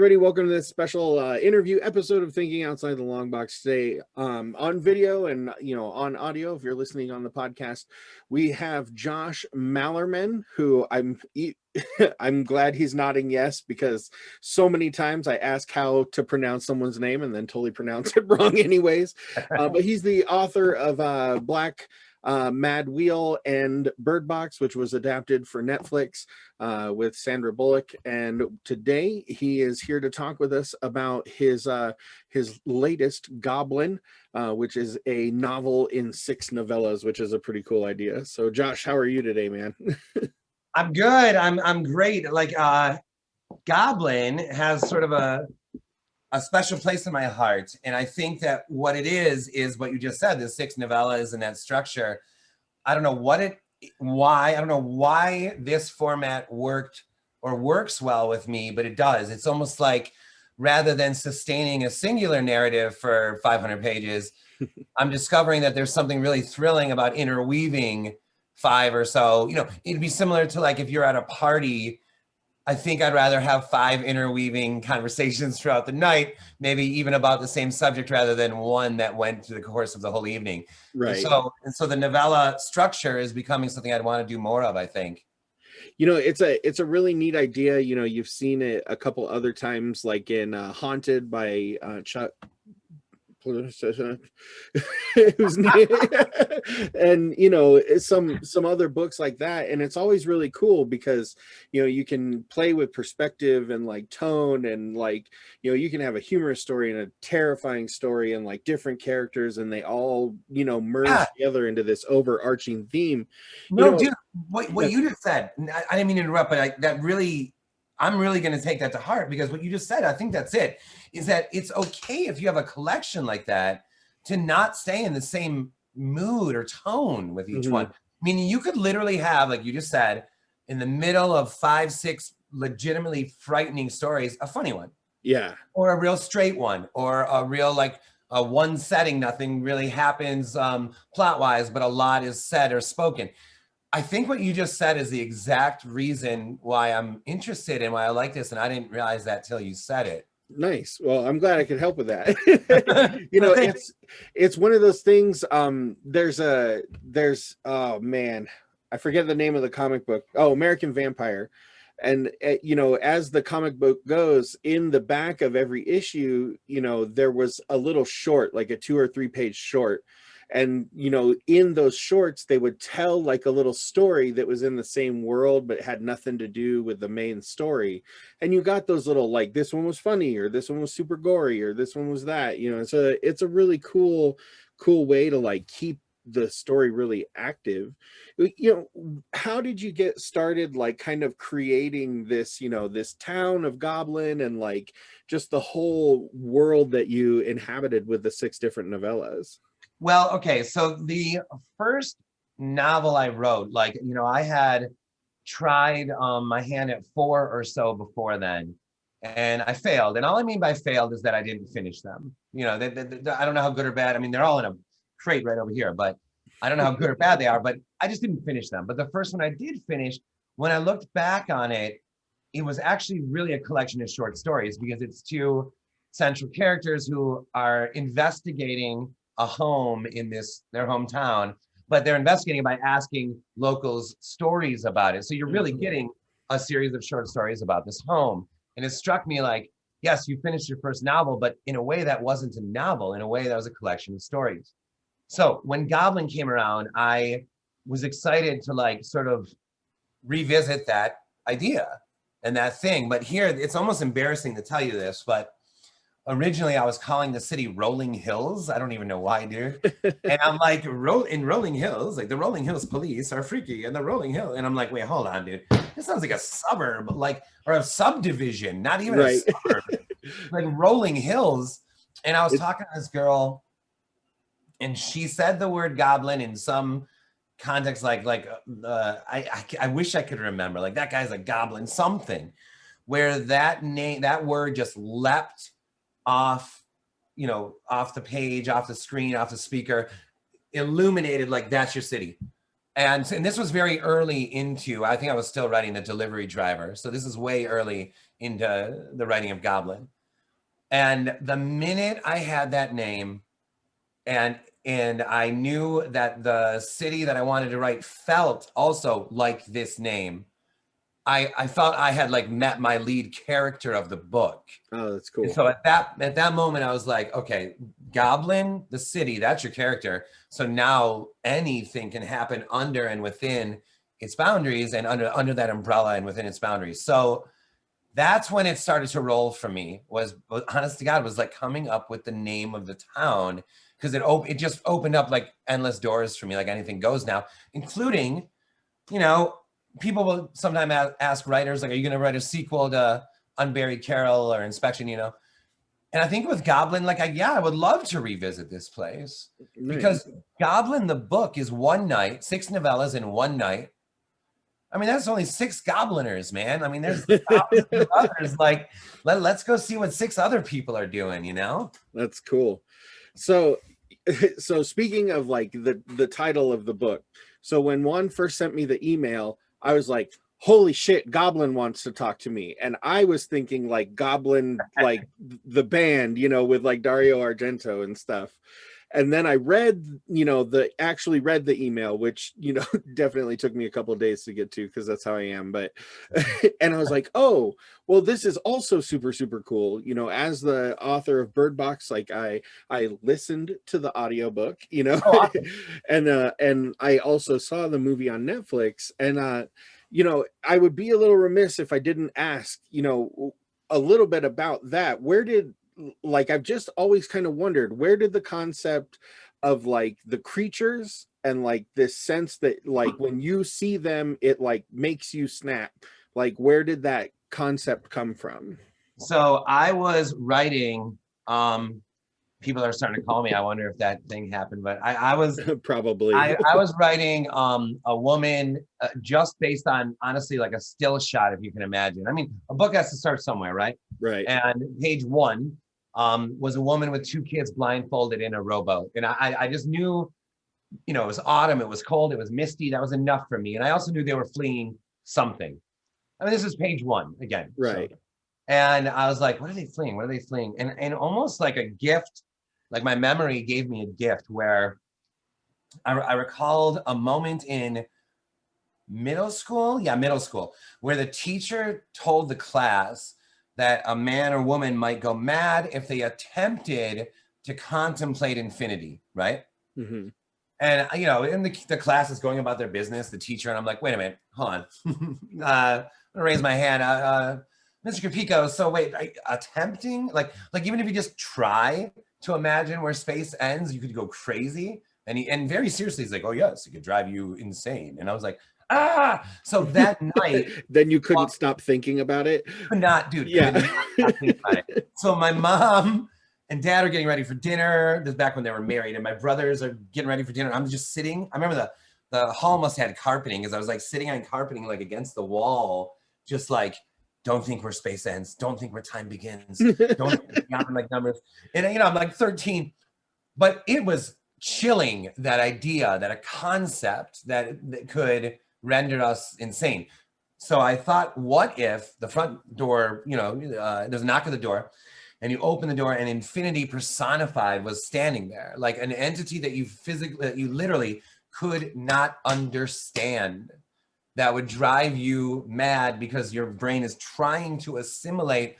everybody. Welcome to this special interview episode of Thinking Outside the Long Box. Today, on video and on audio, if you're listening on the podcast, we have Josh Malerman, who I'm glad he's nodding yes, because so many times I ask how to pronounce someone's name and then totally pronounce it wrong anyways. But he's the author of Black Mad Wheel and Bird Box, which was adapted for Netflix with Sandra Bullock. And today he is here to talk with us about his latest Goblin, which is a novel in 6 novellas, which is a pretty cool idea. So Josh, how are you today, man? I'm good. I'm great. Goblin has sort of a special place in my heart. And I think that what it is what you just said, the 6 novellas and that structure. I don't know why this format worked or works well with me, but it does. It's almost like rather than sustaining a singular narrative for 500 pages, I'm discovering that there's something really thrilling about interweaving 5 or so. It'd be similar to like if you're at a party. I think I'd rather have 5 interweaving conversations throughout the night, maybe even about the same subject, rather than one that went through the course of the whole evening. Right. And so the novella structure is becoming something I'd want to do more of, I think. It's a really neat idea. You've seen it a couple other times, like in Haunted by Chuck. Whose name and some other books like that, and it's always really cool because you can play with perspective and like tone, and you can have a humorous story and a terrifying story and like different characters, and they all merge together into this overarching theme. Dude, what you just said, I didn't mean to interrupt, but I'm really going to take that to heart, because what you just said, I think that's it, is that it's okay if you have a collection like that to not stay in the same mood or tone with each one. Meaning you could literally have, like you just said, in the middle of 5, 6 legitimately frightening stories, a funny one. Yeah. Or a real straight one, or a real one setting, nothing really happens plot-wise, but a lot is said or spoken. I think what you just said is the exact reason why I'm interested and why I like this, and I didn't realize that till you said it. Nice. Well, I'm glad I could help with that. It's one of those things. There's oh man, I forget the name of the comic book. Oh, American Vampire. And as the comic book goes, in the back of every issue, there was a little short, like a 2 or 3 page short. And, in those shorts, they would tell like a little story that was in the same world, but had nothing to do with the main story. And you got those little, like, this one was funny, or this one was super gory, or this one was that, it's a really cool way to like keep the story really active. How did you get started, like kind of creating this, this town of Goblin, and like just the whole world that you inhabited with the 6 different novellas? Well, okay, so the first novel I wrote, I had tried my hand at 4 or so before then, and I failed. And all I mean by failed is that I didn't finish them. I don't know how good or bad. I mean, they're all in a crate right over here, but I don't know how good or bad they are, but I just didn't finish them. But the first one I did finish, when I looked back on it, it was actually really a collection of short stories, because it's 2 central characters who are investigating a home in their hometown, but they're investigating by asking locals stories about it. So you're really getting a series of short stories about this home. And it struck me like, yes, you finished your first novel, but in a way that wasn't a novel. In a way that was a collection of stories. So when Goblin came around, I was excited to sort of revisit that idea and that thing. But here, it's almost embarrassing to tell you this, but originally I was calling the city Rolling Hills. I don't even know why, dude. And I'm like, in Rolling Hills, like the Rolling Hills police are freaky, and the Rolling Hill. And I'm like, wait, hold on, dude. This sounds like a suburb, or a subdivision, not even a suburb. Like Rolling Hills. And I was talking to this girl, and she said the word Goblin in some context, I wish I could remember, like that guy's a goblin, something, where that word just leapt off the page, off the screen, off the speaker, illuminated, like, that's your city. And this was very early into, I think I was still writing The Delivery Driver. So this is way early into the writing of Goblin. And the minute I had that name, and I knew that the city that I wanted to write felt also like this name, I felt I had like met my lead character of the book. Oh, that's And cool. so at that moment, I was like, okay, Goblin, the city, that's your character. So now anything can happen under and within its boundaries, and under that umbrella and within its boundaries. So that's when it started to roll for me. Was honest to God, was like coming up with the name of the town, because it just opened up like endless doors for me, like anything goes now, including, you know, people will sometimes ask writers, like, are you going to write a sequel to Unburied Carol or Inspection, you know? And I think with Goblin, like, I would love to revisit this place, Nice. because Goblin, the book, is one night, 6 novellas in one night. I mean, that's only 6 Gobliners, man. I mean, there's thousands of others. Like, let's go see what 6 other people are doing, you know? That's cool. So speaking of like the title of the book, so when Juan first sent me the email, I was like, holy shit, Goblin wants to talk to me. And I was thinking like Goblin, like the band, you know, with like Dario Argento and stuff. And then I read, you know, actually read the email, which, you know, definitely took me a couple of days to get to, because that's how I am. But and I was like, oh, well, this is also super, super cool. You know, as the author of Bird Box, like I listened to the audiobook, you know, Oh, awesome. and I also saw the movie on Netflix. And you know, I would be a little remiss if I didn't ask, you know, a little bit about that. Like, I've just always kind of wondered, where did the concept of like the creatures and like this sense that like when you see them, it like makes you snap, like where did that concept come from? So I was writing, people are starting to call me. I wonder if that thing happened, but I was Probably. I was writing a woman, just based on, honestly, like a still shot, if you can imagine. I mean, a book has to start somewhere, right? Right. And page 1 was a woman with 2 kids blindfolded in a rowboat. And I just knew, you know, it was autumn, it was cold, it was misty. That was enough for me. And I also knew they were fleeing something. I mean, this is page 1 again. Right. So, and I was like, what are they fleeing? What are they fleeing? And almost like a gift, like my memory gave me a gift where I recalled a moment in middle school, where the teacher told the class that a man or woman might go mad if they attempted to contemplate infinity, right? Mm-hmm. And, you know, in the class is going about their business, the teacher, and I'm like, wait a minute, hold on. I'm gonna raise my hand. Mr. Capico, so wait, attempting? Like even if you just try to imagine where space ends, you could go crazy. And very seriously, he's like, oh yes, it could drive you insane. And I was like, so that night, Then you couldn't stop thinking about it. could not, dude. Yeah. Could not stop thinking about it. So my mom and dad are getting ready for dinner. This is back when they were married, and my brothers are getting ready for dinner. I'm just sitting. I remember the hall must have had carpeting, because I was like sitting on carpeting, like against the wall, just like, don't think where space ends. Don't think where time begins. Don't think beyond like numbers. And, you know, I'm like 13, but it was chilling, that idea, that a concept that could render us insane. So I thought, what if the front door, you know, there's a knock at the door, and you open the door and infinity personified was standing there, like an entity that you literally could not understand, that would drive you mad because your brain is trying to assimilate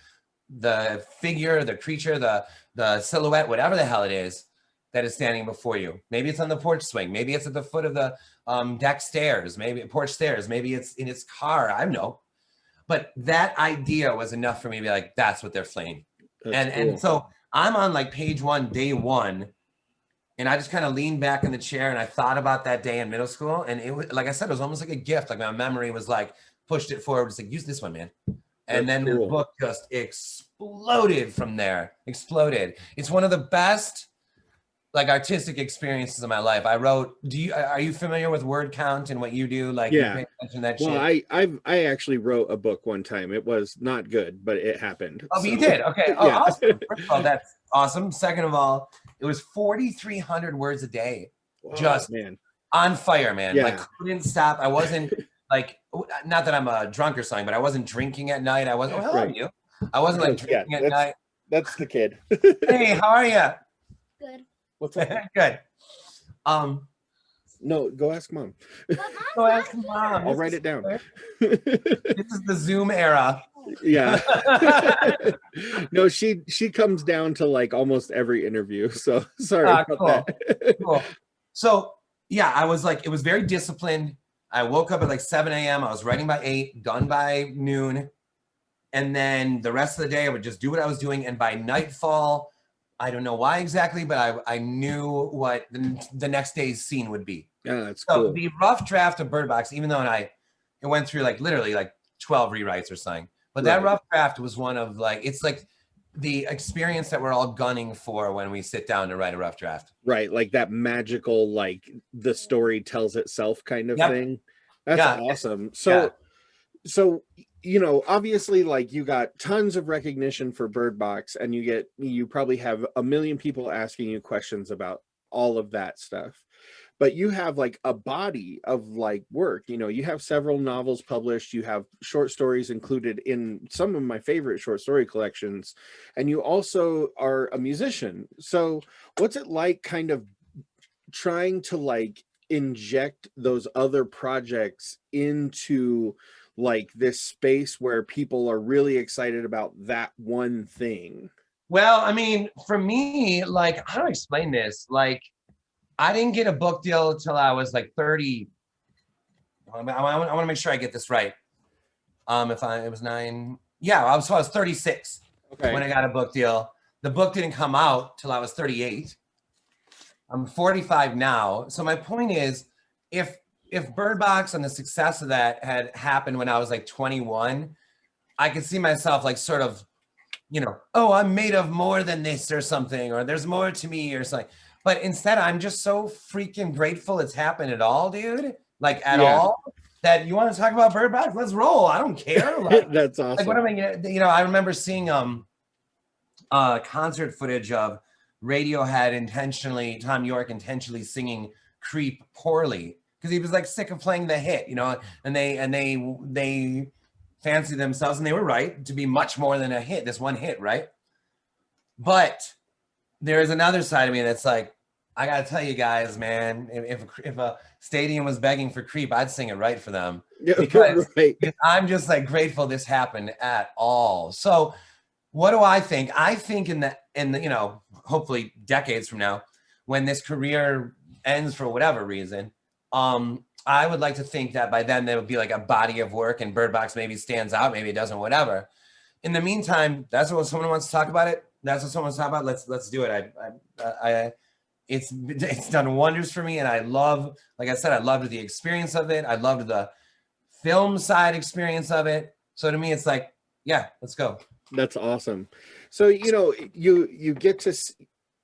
the figure, the creature, the silhouette, whatever the hell it is that is standing before you. Maybe it's on the porch swing. Maybe it's at the foot of the deck stairs, maybe porch stairs. Maybe it's in its car. I don't know. But that idea was enough for me to be like, that's what they're fleeing. And so I'm on like page 1, day 1. And I just kind of leaned back in the chair and I thought about that day in middle school. And it was, like I said, it was almost like a gift. Like my memory was like, pushed it forward. It's like, use this one, man. And then the book just exploded from there. Exploded. It's one of the best like artistic experiences of my life. I wrote, are you familiar with word count and what you do? Like, yeah. You pay attention to that shit? I actually wrote a book one time. It was not good, but it happened. Oh, so. But you did? Okay. Oh, yeah. Awesome. First of all, that's awesome. Second of all, it was 4,300 words a day. Whoa, just man. on fire, man. Like Yeah. couldn't stop. I wasn't like, not that I'm a drunk or something, but I wasn't drinking at night. I wasn't, oh, hello, Right. you. I wasn't like Yeah, drinking at night. that's the kid. Hey, how are you? Good. What's up? Good. Um, No, go ask mom. go ask mom. I'll write it down. This is the Zoom era. Yeah. No, she comes down to like almost every interview. So sorry about Cool. that. Cool. So yeah, I was like, it was very disciplined. I woke up at like 7 a.m. I was writing by 8, done by noon. And then the rest of the day, I would just do what I was doing. And by nightfall, I don't know why exactly, but I knew what the next day's scene would be. Yeah, that's So cool. the rough draft of Bird Box, even though it went through like literally like 12 rewrites or something, but that Right. rough draft was one of like, it's like the experience that we're all gunning for when we sit down to write a rough draft. Right, like that magical, like the story tells itself kind of Yep. thing. That's Yeah. awesome. So you know, obviously, like you got tons of recognition for Bird Box, and you probably have a million people asking you questions about all of that stuff. But you have like a body of like work. You know, you have several novels published, you have short stories included in some of my favorite short story collections, and you also are a musician. So what's it like kind of trying to like inject those other projects into like this space where people are really excited about that one thing? Well, I mean, for me, like, how do I explain this? Like, I didn't get a book deal until I was like 30. I want to make sure I get this right. It was 9. Yeah, I was 36 Okay. when I got a book deal. The book didn't come out till I was 38. I'm 45 now. So my point is, if Bird Box and the success of that had happened when I was like 21, I could see myself like sort of, you know, oh, I'm made of more than this or something, or there's more to me or something. But instead, I'm just so freaking grateful it's happened at all, dude. Like at all, that you want to talk about Bird Box? Let's roll. I don't care. Like, That's awesome. like what am I? You know, I remember seeing concert footage of Radiohead Tom York intentionally singing "Creep" poorly because he was like sick of playing the hit, you know, and they fancied themselves, and they were right, to be much more than a hit, this one hit, right? But there is another side of me that's like, I gotta tell you guys, man, if a stadium was begging for "Creep," I'd sing it right for them, because right. I'm just like grateful this happened at all. So what do I think? I think in the you know, hopefully decades from now, when this career ends for whatever reason, I would like to think that by then there would be like a body of work, and Bird Box maybe stands out, maybe it doesn't, whatever. In the meantime, that's what someone wants to talk about it. That's what someone wants to talk about. Let's do it. It's done wonders for me, and I love, like I said, I loved the experience of it. I loved the film side experience of it. So to me, it's like, yeah, let's go. That's awesome. So, you know, you get to,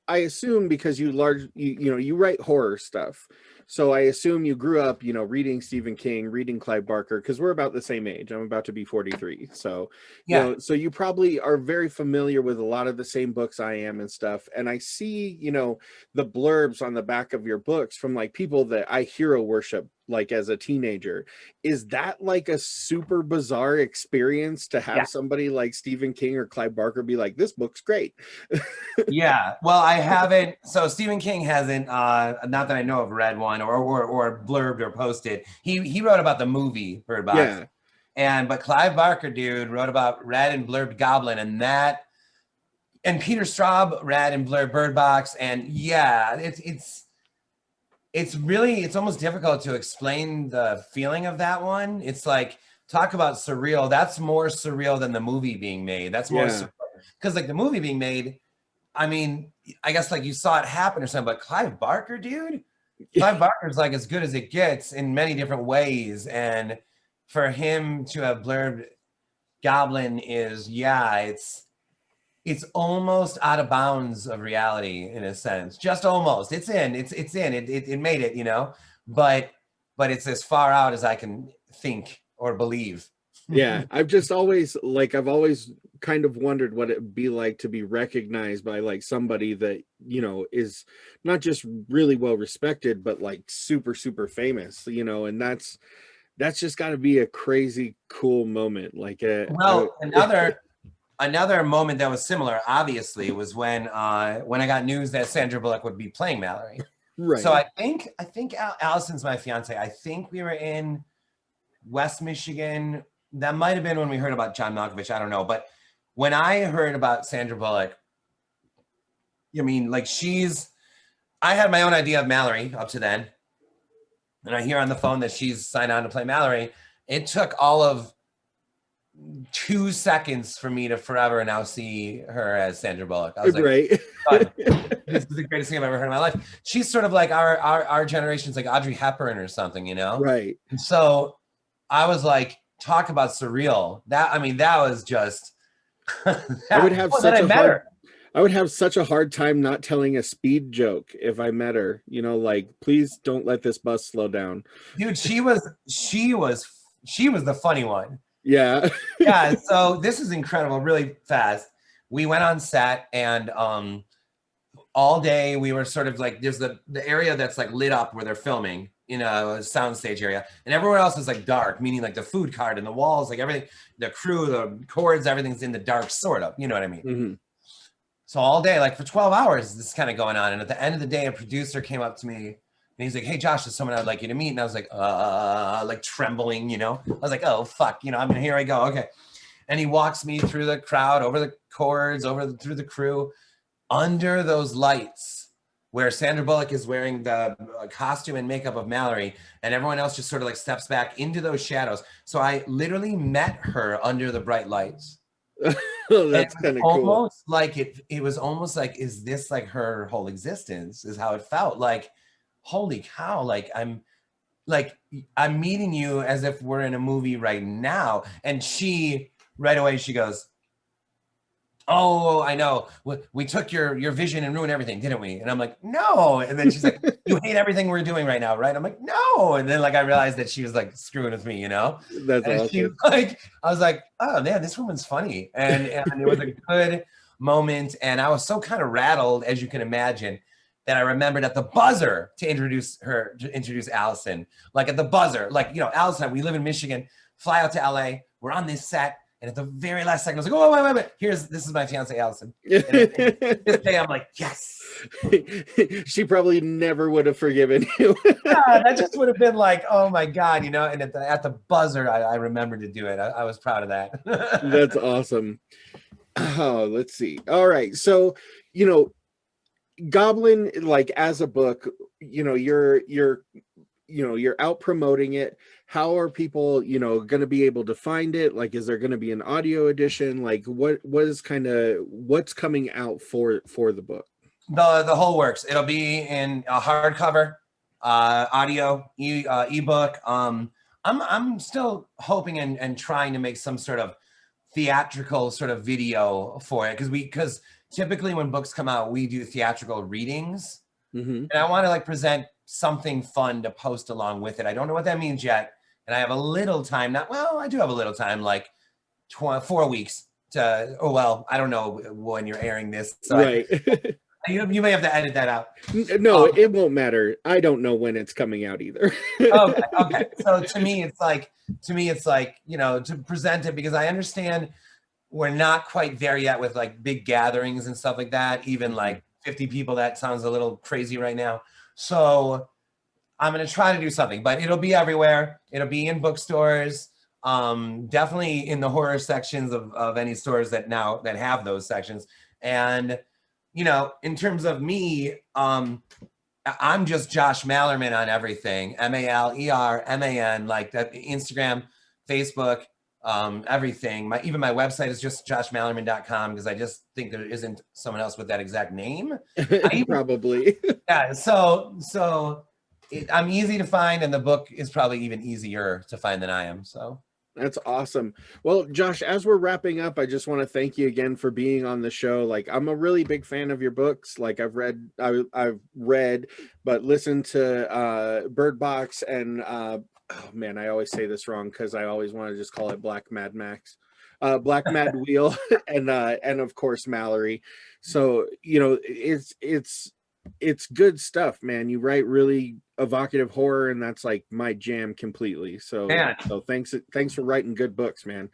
I assume because you know, you write horror stuff. So I assume you grew up, you know, reading Stephen King, reading Clive Barker, because we're about the same age. I'm about to be 43. So, you Yeah. know, so you probably are very familiar with a lot of the same books I am and stuff. And I see, you know, the blurbs on the back of your books from like people that I hero worship, like as a teenager. Is that like a super bizarre experience to have somebody like Stephen King or Clive Barker be like, this book's great? Yeah, well, I haven't. So Stephen King hasn't, not that I know of, read one or blurbed or posted. He wrote about the movie Bird Box, but Clive Barker, dude, read and blurbed Goblin, and Peter Straub read and blurbed Bird Box, and yeah, it's really, it's almost difficult to explain the feeling of that one. It's like, talk about surreal. That's more surreal than the movie being made. That's more surreal. Because like the movie being made, I mean, I guess like you saw it happen or something, but Clive Barker, dude, Clive Barker's like as good as it gets in many different ways. And for him to have blurbed Goblin is, yeah, it's almost out of bounds of reality in a sense, just almost. It's in, it made it, you know, but it's as far out as I can think or believe. Yeah, I've just always like I've always kind of wondered what it'd be like to be recognized by like somebody that, is not just really well respected, but like super, super famous, and that's just got to be a crazy cool moment. Like Well, another moment that was similar, obviously, was when I got news that Sandra Bullock would be playing Mallory. So right. I think Allison's my fiance. I think we were in West Michigan. That might have been when we heard about John Malkovich. I don't know. But when I heard about Sandra Bullock, I mean, like I had my own idea of Mallory up to then. And I hear on the phone that she's signed on to play Mallory. It took all of 2 seconds for me to forever now see her as Sandra Bullock. I was like, Right. God, this is the greatest thing I've ever heard in my life. She's sort of like our generation's like Audrey Hepburn or something, Right. And so I was like, talk about surreal. That was just I would have then such I a met hard her. I would have such a hard time not telling a speed joke if I met her. Like, please don't let this bus slow down. Dude, she was the funny one. Yeah. Yeah, so this is incredible, really fast. We went on set and all day we were sort of like there's the area that's like lit up where they're filming, a soundstage area, and everywhere else is like dark, meaning like the food cart and the walls, like everything, the crew, the cords, everything's in the dark, sort of, you know what I mean? Hmm. So all day, like for 12 hours, this is kind of going on. And at the end of the day, a producer came up to me and he's like, "Hey, Josh, there's someone I'd like you to meet." And I was like trembling, I was like, "Oh, fuck, here I go." Okay. And he walks me through the crowd, over the cords, through the crew, under those lights where Sandra Bullock is wearing the costume and makeup of Mallory, and everyone else just sort of like steps back into those shadows. So I literally met her under the bright lights. Oh, And that's kind of cool. almost like it was almost like, is this like her whole existence? Is how it felt. Like, holy cow, like I'm meeting you as if we're in a movie right now. And she right away she goes, "Oh, I know. We took your vision and ruined everything, didn't we?" And I'm like, "No." And then she's like, "You hate everything we're doing right now, right?" I'm like, "No." And then like I realized that she was like screwing with me. That's And she was awesome. like, I was like, "Oh man, this woman's funny." And it was a good moment. And I was so kind of rattled, as you can imagine, that I remembered at the buzzer to introduce Allison. Like at the buzzer, like Allison, we live in Michigan, fly out to LA, we're on this set. And at the very last second, I was like, "Oh, wait. This is my fiance, Allison." And this day, I'm like, yes. She probably never would have forgiven you. Yeah, that just would have been like, oh my God, And at the buzzer, I remembered to do it. I was proud of that. That's awesome. Oh, let's see. All right. So, you know, Goblin, like as a book, you're out promoting it. How are people, going to be able to find it? Like, is there going to be an audio edition? Like, what's coming out for the book? The whole works. It'll be in a hardcover, audio, ebook. I'm still hoping and trying to make some sort of theatrical sort of video for it because typically when books come out, we do theatrical readings, Hmm. and I want to like present something fun to post along with it. I don't know what that means yet, and I have a little time. I do have a little time, like 4 weeks to. Oh well, I don't know when you're airing this, so Right. you may have to edit that out. No, Um, it won't matter. I don't know when it's coming out either. okay. So to me, it's like to present it because I understand we're not quite there yet with like big gatherings and stuff like that. Even like 50 people, that sounds a little crazy right now. So I'm gonna try to do something, but it'll be everywhere. It'll be in bookstores, definitely in the horror sections of any stores that have those sections. And in terms of me, I'm just Josh Malerman on everything. Malerman, like that, Instagram, Facebook, everything. Even my website is just joshmalerman.com because I just think there isn't someone else with that exact name. Probably. Yeah, so I'm easy to find, and the book is probably even easier to find than I am. So That's awesome. Well, Josh, as we're wrapping up, I just want to thank you again for being on the show. Like, I'm a really big fan of your books. Like, I've read, but listened to Bird Box and oh man, I always say this wrong because I always want to just call it Black Mad Max. Black Mad Wheel and of course Mallory. So, you know, it's good stuff, man. You write really evocative horror, and that's like my jam completely. So Man, thanks for writing good books, man.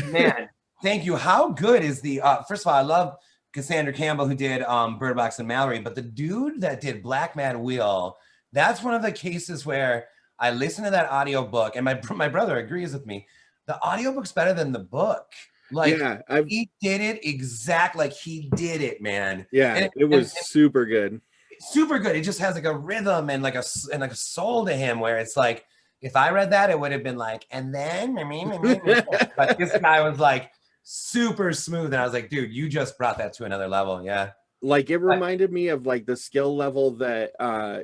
man, thank you. How good is the first of all, I love Cassandra Campbell, who did Bird Box and Mallory, but the dude that did Black Mad Wheel, that's one of the cases where I listened to that audiobook, and my brother agrees with me. The audiobook's better than the book. Like, Yeah, he did it exact like he did it, man. yeah, And it was super good. super good. It just has like a rhythm and like a soul to him, where it's like, if I read that, it would have been like, and then but this guy was like super smooth, and I was like, dude, you just brought that to another level. Yeah. Like, it reminded me of like the skill level that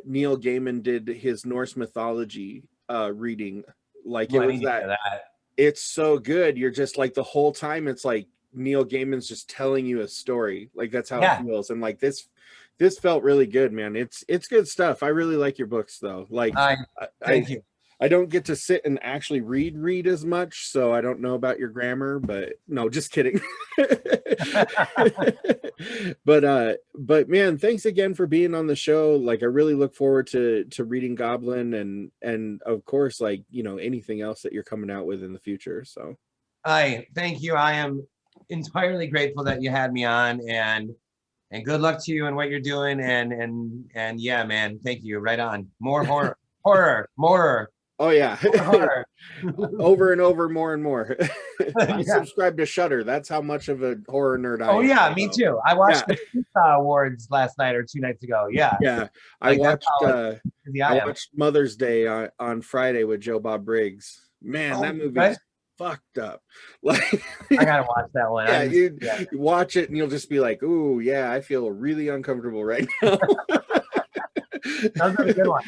Neil Gaiman did his Norse mythology reading. Like, Ooh, it I was need to hear that. it's so good. You're just like, the whole time it's like Neil Gaiman's just telling you a story. Like, that's how it Yeah. feels. And like this felt really good, man. It's good stuff. I really like your books though. Like, Thank you. I don't get to sit and actually read as much, so I don't know about your grammar, but no, just kidding. But man, thanks again for being on the show. Like, I really look forward to reading Goblin, and of course, like, you know, anything else that you're coming out with in the future. So Thank you. I am entirely grateful that you had me on, and good luck to you and what you're doing. And yeah, man, thank you. Right on. More horror, more oh yeah. horror. Over and over, more and more. I Yeah. subscribe to Shudder. That's how much of a horror nerd I Oh am. yeah, me So, too. I watched yeah. the Pizza Awards last night or 2 nights ago. Yeah. Yeah, I Like, that's watched how like, busy I I am. watched Mother's Day on Friday with Joe Bob Briggs. Man, Oh, that movie's right? fucked up. Like, I gotta watch that one. yeah, you Yeah. watch it and you'll just be like, "Ooh, yeah, I feel really uncomfortable right now." That was a good one.